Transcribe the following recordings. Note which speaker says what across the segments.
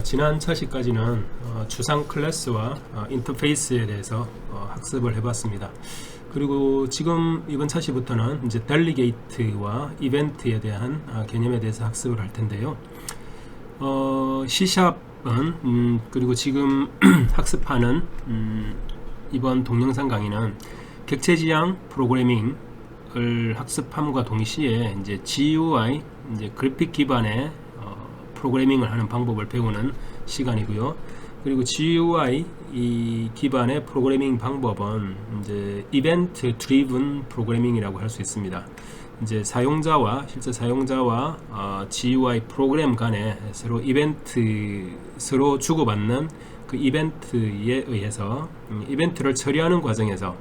Speaker 1: 지난 차시까지는 주상 클래스와 인터페이스에 대해서 학습을 해봤습니다. 그리고 지금 이번 차시부터는 이제 델리게이트와 이벤트에 대한 개념에 대해서 학습을 할 텐데요. C샵은 그리고 지금 학습하는 이번 동영상 강의는 객체지향 프로그래밍을 학습함과 동시에 이제 GUI, 이제 그래픽 기반의 프로그래밍을 하는 방법을 배우는 시간이고요. 그리고 GUI 이 기반의 프로그래밍 방법은 이제 이벤트 드리븐 프로그래밍이라고 할 수 있습니다. 이제 실제 사용자와 GUI 프로그램 간에 서로 주고받는 그 이벤트에 의해서 이벤트를 처리하는 과정에서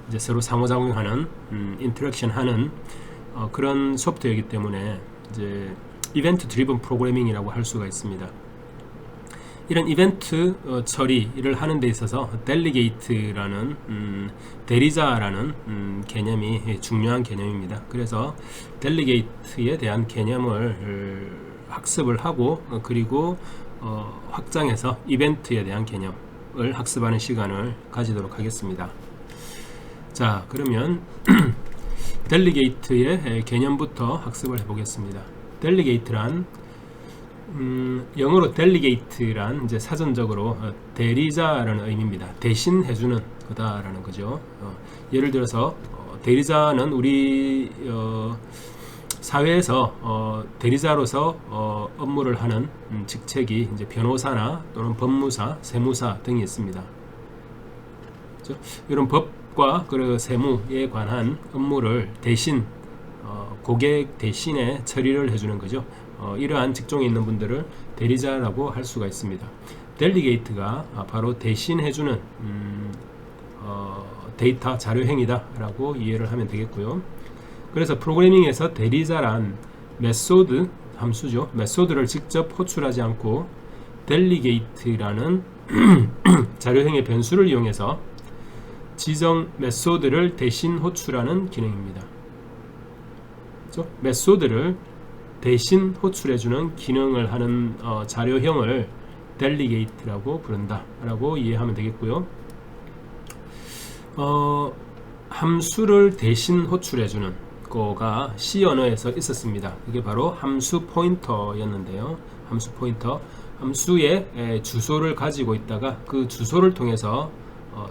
Speaker 1: 이제 서로 상호작용하는 인터랙션하는 그런 소프트웨어이기 때문에 이제 이벤트 드리븐 프로그래밍이라고 할 수가 있습니다. 이런 이벤트 처리를 하는 데 있어서 델리게이트라는 대리자라는 개념이 중요한 개념입니다. 그래서 델리게이트에 대한 개념을 학습을 하고 그리고 확장해서 이벤트에 대한 개념을 학습하는 시간을 가지도록 하겠습니다. 자, 그러면 델리게이트의 개념부터 학습을 해보겠습니다. 델리게이트란 영어로 델리게이트란 이제 사전적으로 대리자라는 의미입니다. 대신 해주는 거다라는 거죠. 예를 들어서 대리자는 우리 사회에서 대리자로서 업무를 하는 직책이 이제 변호사나 또는 법무사, 세무사 등이 있습니다. 그렇죠? 이런 법과 그 세무에 관한 업무를 대신 고객 대신에 처리를 해주는 거죠. 이러한 직종에 있는 분들을 대리자라고 할 수가 있습니다. 델리게이트가 바로 대신해주는 데이터 자료행위다 라고 이해를 하면 되겠고요. 그래서 프로그래밍에서 대리자란 메소드 함수죠. 메소드를 직접 호출하지 않고 델리게이트라는 자료행위 변수를 이용해서 지정 메소드를 대신 호출하는 기능입니다. 그렇죠? 메소드를 대신 호출해주는 기능을 하는 자료형을 델리게이트라고 부른다 라고 이해하면 되겠고요. 함수를 대신 호출해주는 거가 C 언어에서 있었습니다. 그게 바로 함수 포인터였는데요. 함수 포인터, 함수의 주소를 가지고 있다가 그 주소를 통해서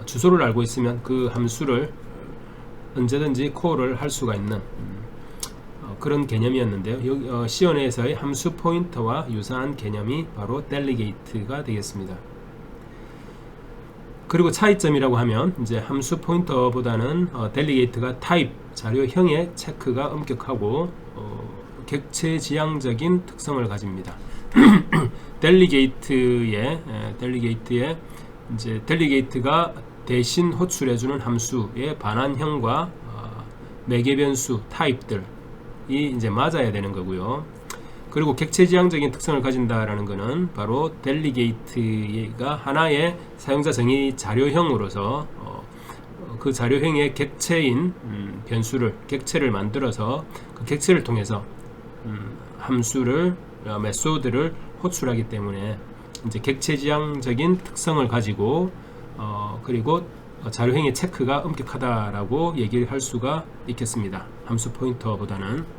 Speaker 1: 주소를 알고 있으면 그 함수를 언제든지 콜을 할 수가 있는 그런 개념이었는데요. C 언어에서의 함수 포인터와 유사한 개념이 바로 델리게이트가 되겠습니다. 그리고 차이점이라고 하면 이제 함수 포인터보다는 델리게이트가 타입, 자료형의 체크가 엄격하고 객체지향적인 특성을 가집니다. 델리게이트가 대신 호출해주는 함수의 반환형과 매개변수 타입들이 이제 맞아야 되는 거고요. 그리고 객체지향적인 특성을 가진다라는 것은 바로 델리게이트가 하나의 사용자 정의 자료형으로서 그 자료형의 객체인 변수를 객체를 만들어서 그 객체를 통해서 함수를 메소드를 호출하기 때문에 이제 객체지향적인 특성을 가지고 그리고 자료행위 체크가 엄격하다라고 얘기를 할 수가 있겠습니다. 함수 포인터보다는.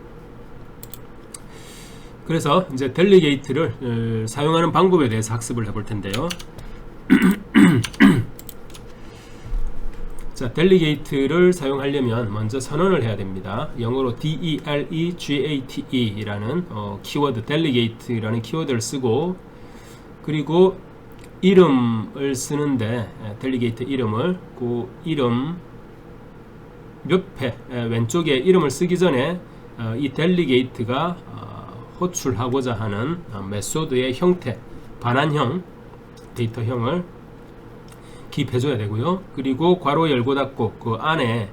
Speaker 1: 그래서 이제 델리게이트를 사용하는 방법에 대해서 학습을 해볼 텐데요. 자, 델리게이트를 사용하려면 먼저 선언을 해야 됩니다. 영어로 DELEGATE 라는 키워드, 델리게이트라는 키워드를 쓰고, 그리고 이름을 쓰는데 델리게이트 이름을 그 이름 옆에 왼쪽에 이름을 쓰기 전에 이 델리게이트가 호출하고자 하는 메소드의 형태, 반환형, 데이터형을 기입해줘야 되고요. 그리고 괄호 열고 닫고 그 안에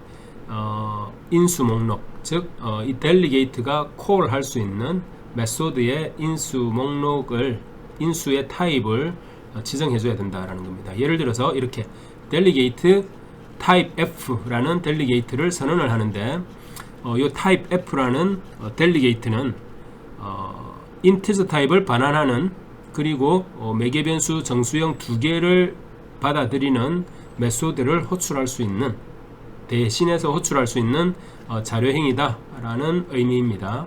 Speaker 1: 인수 목록, 즉 이 델리게이트가 콜할 수 있는 메소드의 인수 목록을, 인수의 타입을 지정해줘야 된다라는 겁니다. 예를 들어서 이렇게 델리게이트 타입 F라는 델리게이트를 선언을 하는데 이 타입 F라는 델리게이트는 인티저 타입을 반환하는 그리고 매개 변수 정수형 두 개를 받아들이는 메소드를 호출할 수 있는, 대신해서 호출할 수 있는 자료형이다 라는 의미입니다.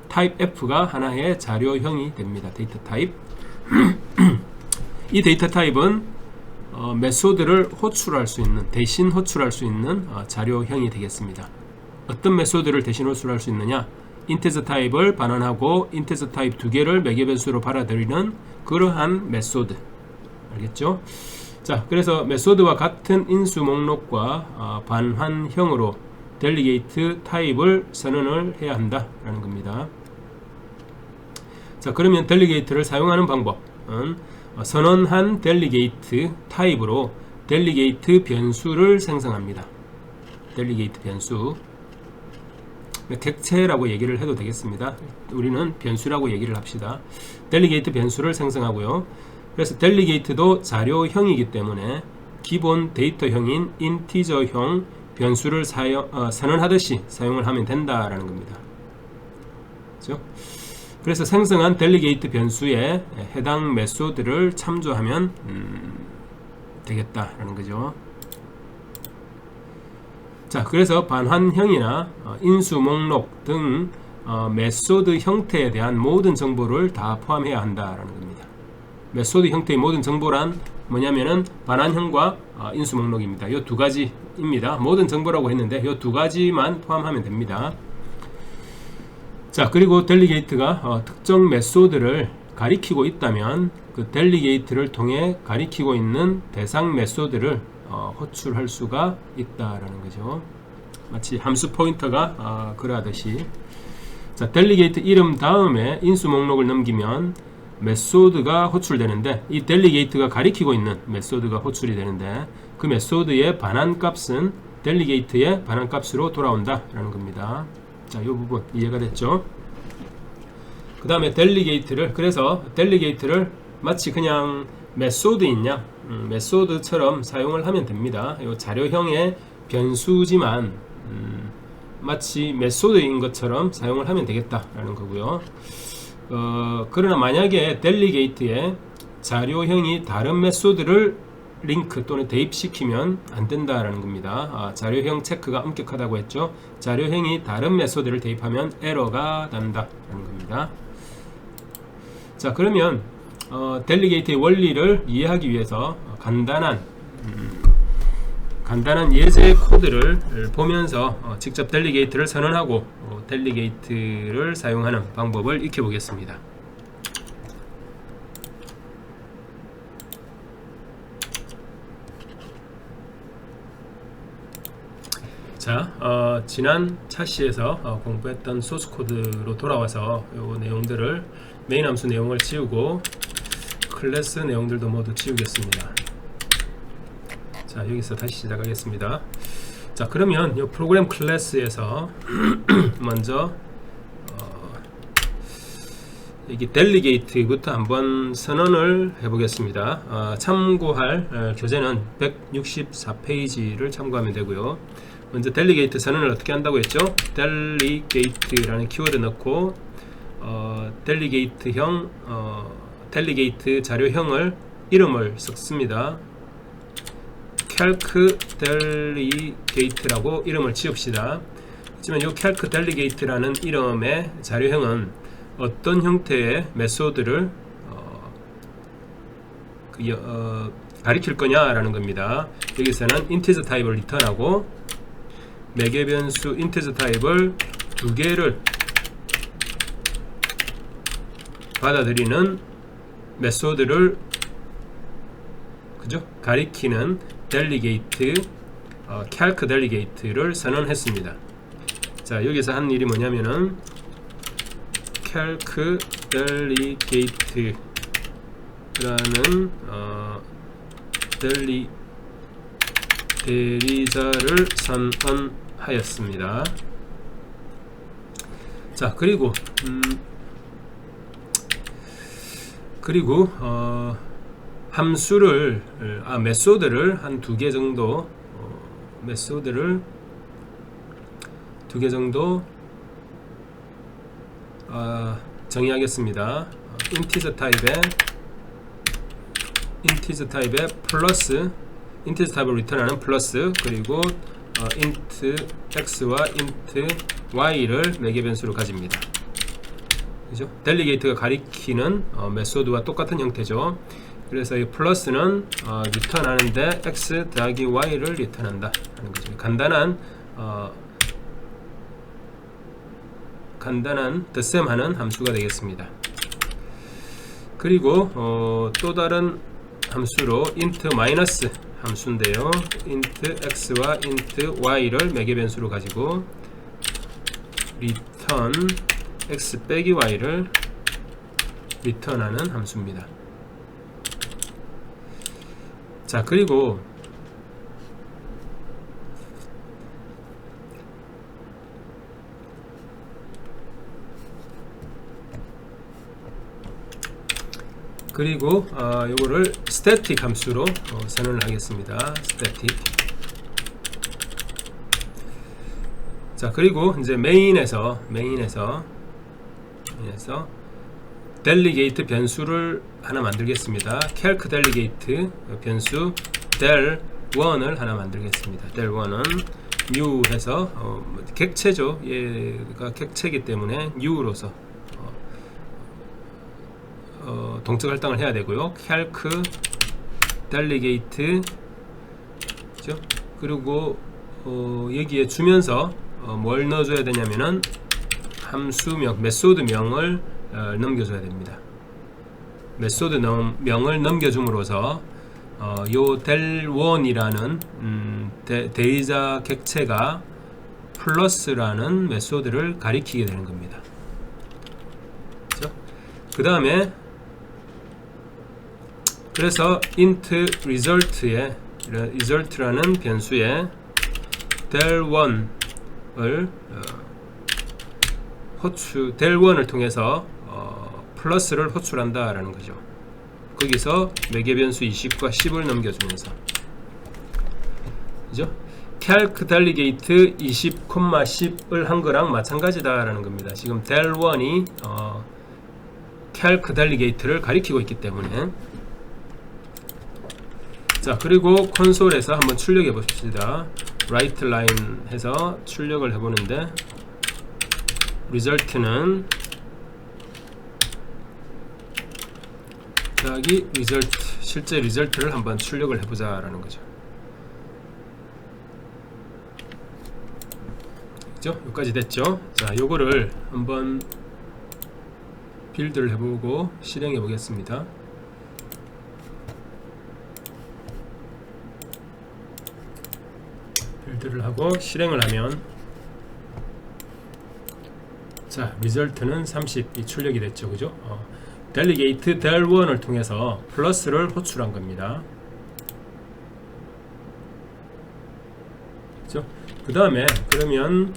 Speaker 1: 타입 F가 하나의 자료형이 됩니다. 데이터 타입. 이 데이터 타입은 메소드를 호출할 수 있는, 대신 호출할 수 있는 자료형이 되겠습니다. 어떤 메소드를 대신 호출할 수 있느냐? 인티저 타입을 반환하고 인티저 타입 두 개를 매개 변수로 받아들이는 그러한 메소드. 알겠죠? 자, 그래서 메소드와 같은 인수 목록과 반환형으로 델리게이트 타입을 선언을 해야 한다라는 겁니다. 자, 그러면 델리게이트를 사용하는 방법은 선언한 델리게이트 타입으로 델리게이트 변수를 생성합니다. 델리게이트 변수. 객체라고 얘기를 해도 되겠습니다. 우리는 변수라고 얘기를 합시다. 델리게이트 변수를 생성하고요. 그래서 델리게이트도 자료형이기 때문에 기본 데이터형인 인티저형 변수를 선언하듯이 사용을 하면 된다라는 겁니다. 그렇죠? 그래서 생성한 델리게이트 변수에 해당 메소드를 참조하면 되겠다라는 거죠. 자, 그래서 반환형이나 인수 목록 등 메소드 형태에 대한 모든 정보를 다 포함해야 한다라는 겁니다. 메소드 형태의 모든 정보란 뭐냐면은 반환형과 인수 목록입니다. 이 두 가지입니다. 모든 정보라고 했는데 이 두 가지만 포함하면 됩니다. 자, 그리고 델리게이트가 특정 메소드를 가리키고 있다면 그 델리게이트를 통해 가리키고 있는 대상 메소드를 호출할 수가 있다라는 거죠. 마치 함수 포인터가 그러하듯이. 자, 델리게이트 이름 다음에 인수 목록을 넘기면 메소드가 호출되는데, 이 델리게이트가 가리키고 있는 메소드가 호출이 되는데 그 메소드의 반환값은 델리게이트의 반환값으로 돌아온다라는 겁니다. 자, 이 부분 이해가 됐죠? 그 다음에 델리게이트를, 그래서 델리게이트를 마치 그냥 메소드 있냐, 메소드처럼 사용을 하면 됩니다. 이 자료형의 변수지만 마치 메소드인 것처럼 사용을 하면 되겠다라는 거고요. 그러나 만약에 델리게이트에 자료형이 다른 메소드를 링크 또는 대입시키면 안 된다라는 겁니다. 자료형 체크가 엄격하다고 했죠. 자료형이 다른 메소드를 대입하면 에러가 난다라는 겁니다. 자, 그러면 델리게이트의 원리를 이해하기 위해서 간단한 예제 코드를 보면서 직접 델리게이트를 선언하고 델리게이트를 사용하는 방법을 익혀보겠습니다. 자, 지난 차시에서 공부했던 소스 코드로 돌아와서 요 내용들을, 메인 함수 내용을 지우고 클래스 내용들도 모두 지우겠습니다. 자, 여기서 다시 시작하겠습니다. 자, 그러면 이 프로그램 클래스에서 먼저 여기 델리게이트부터 한번 선언을 해보겠습니다. 참고할 교재는 164페이지를 참고하면 되고요. 먼저 델리게이트 선언을 어떻게 한다고 했죠? 델리게이트라는 키워드 넣고 델리게이트 자료형을 이름을 섞습니다. calc delegate라고 이름을 지읍시다. 하지만 이 calc delegate라는 이름의 자료형은 어떤 형태의 메소드를 가리킬 거냐라는 겁니다. 여기서는 인티저 타입을 리턴하고 매개 변수 인티저 타입을 두 개를 받아들이는 메소드를 가리키는 델리게이트, calc delegate를 선언했습니다. 자, 여기서 한 일이 뭐냐면은 calc delegate라는 대리자를 선언하였습니다. 자, 그리고 함수를 메소드를 한 두 개 정도 정의하겠습니다. 인티저 타입의 플러스, 인티저 타입을 리턴하는 플러스, 그리고 int x와 int y를 매개 변수로 가집니다. 그죠? 델리게이트가 가리키는 메소드와 똑같은 형태죠. 그래서 이 플러스는 리턴하는데 x 더하기 y를 리턴한다 하는 거죠. 간단한 덧셈하는 함수가 되겠습니다. 그리고 또 다른 함수로 int 마이너스 함수인데요. int x와 int y를 매개 변수로 가지고 return x 빼기 y를 리턴하는 함수입니다. 자, 그리고 요거를 static 함수로 선언을 하겠습니다. static. 자, 그리고 이제 메인에서 delegate 변수를 하나 만들겠습니다. calc delegate 변수 del1을 하나 만들겠습니다. del1은 new 해서 객체죠. 얘가 객체이기 때문에 new로서 동적 할당을 해야 되고요. calc delegate 그죠? 그리고 여기에 주면서 뭘 넣어줘야 되냐면은 함수명, 메소드명을 넘겨줘야 됩니다. 메소드명을 넘겨줌으로써 요 del1이라는 대의자 객체가 플러스라는 메소드를 가리키게 되는 겁니다. 그렇죠? 그 다음에 그래서 int result라는 변수에 del1을 del1을 통해서 플러스를 호출한다 라는 거죠. 거기서 매개 변수 20과 10을 넘겨주면서, 그죠? calc delegate 20, 10을 한 거랑 마찬가지다 라는 겁니다. 지금 del1이 calc delegate를 가리키고 있기 때문에. 자, 그리고 콘솔에서 한번 출력해 봅시다. write line 해서 출력을 해보는데 result는 여기 실제 result를 한번 출력을 해보자 라는 거죠. 그죠? 여기까지 됐죠? 자, 요거를 한번 빌드를 해보고 실행해 보겠습니다. 빌드를 하고 실행을 하면, 자, 리절트는 30이 출력이 됐죠. 그죠? 델리게이트 del1을 통해서 플러스를 호출한 겁니다. 그죠? 그 다음에 그러면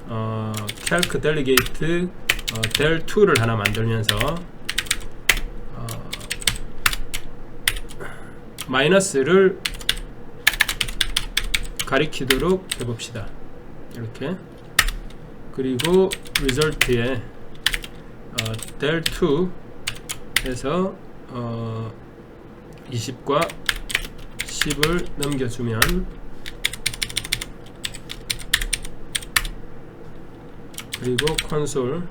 Speaker 1: calc delegate del2를 하나 만들면서 마이너스를 가리키도록 해봅시다. 이렇게. 그리고 result에 del2 해서 20과 10을 넘겨주면, 그리고 console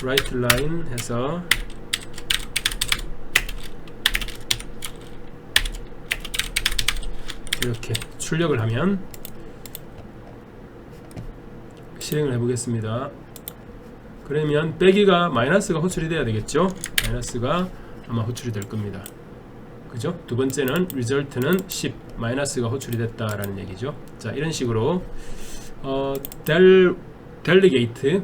Speaker 1: write line 해서 이렇게 출력을 하면 실행을 해보겠습니다. 그러면 빼기가 마이너스가 호출이 돼야 되겠죠. 마이너스가 아마 호출이 될 겁니다. 그죠? 두 번째는 result는 10 마이너스가 호출이 됐다라는 얘기죠. 자, 이런 식으로 delegate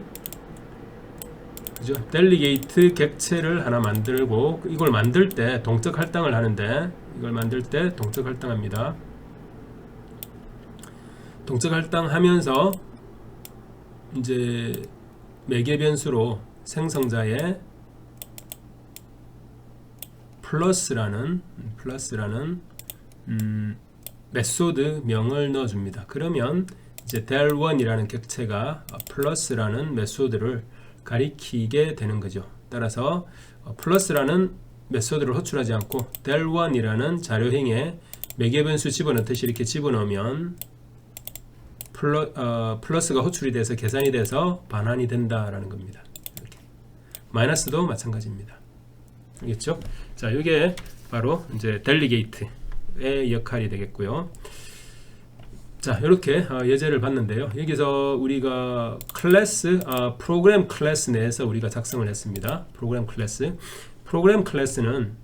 Speaker 1: 그죠? delegate 객체를 하나 만들고, 이걸 만들 때 동적 할당을 하는데, 이걸 만들 때 동적 할당합니다. 동적 할당하면서 이제 매개 변수로 생성자에 플러스라는 메소드 명을 넣어줍니다. 그러면 이제 del1이라는 객체가 플러스라는 메소드를 가리키게 되는 거죠. 따라서 플러스라는 메소드를 호출하지 않고 del1이라는 자료행에 매개 변수 집어넣듯이 이렇게 집어넣으면 플러스가 호출이 돼서 계산이 돼서 반환이 된다라는 겁니다. 이렇게. 마이너스도 마찬가지입니다. 알겠죠? 자, 이게 바로 이제 델리게이트의 역할이 되겠고요. 자, 이렇게 예제를 봤는데요. 여기서 우리가 클래스, 프로그램 클래스 내에서 우리가 작성을 했습니다. 프로그램 클래스는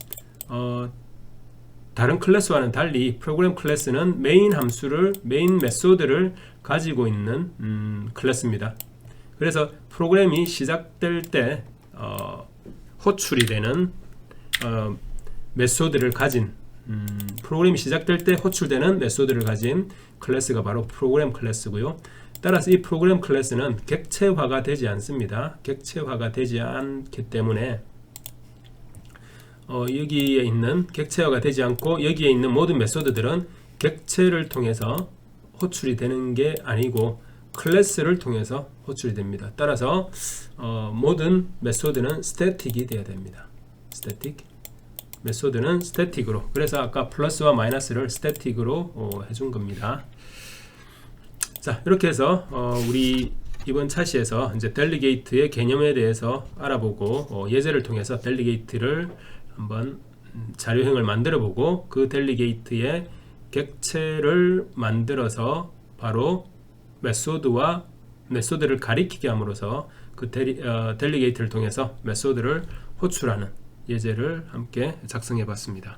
Speaker 1: 다른 클래스와는 달리 프로그램 클래스는 메인 메소드를 가지고 있는 클래스입니다. 그래서 프로그램이 시작될 때 호출이 되는 메소드를 가진 프로그램이 시작될 때 호출되는 메소드를 가진 클래스가 바로 프로그램 클래스고요. 따라서 이 프로그램 클래스는 객체화가 되지 않습니다. 객체화가 되지 않기 때문에 여기에 있는 객체화가 되지 않고 여기에 있는 모든 메소드들은 객체를 통해서 호출이 되는 게 아니고 클래스를 통해서 호출이 됩니다. 따라서 모든 메소드는 스태틱이 되어야 됩니다. 스태틱 메소드는 스태틱으로, 그래서 아까 플러스와 마이너스를 스태틱으로 해준 겁니다. 자, 이렇게 해서 우리 이번 차시에서 이제 델리게이트의 개념에 대해서 알아보고 예제를 통해서 델리게이트를 한번 자료형을 만들어 보고 그 델리게이트의 객체를 만들어서 바로 메소드를 가리키게 함으로써 그 델리게이트를 통해서 메소드를 호출하는 예제를 함께 작성해 봤습니다.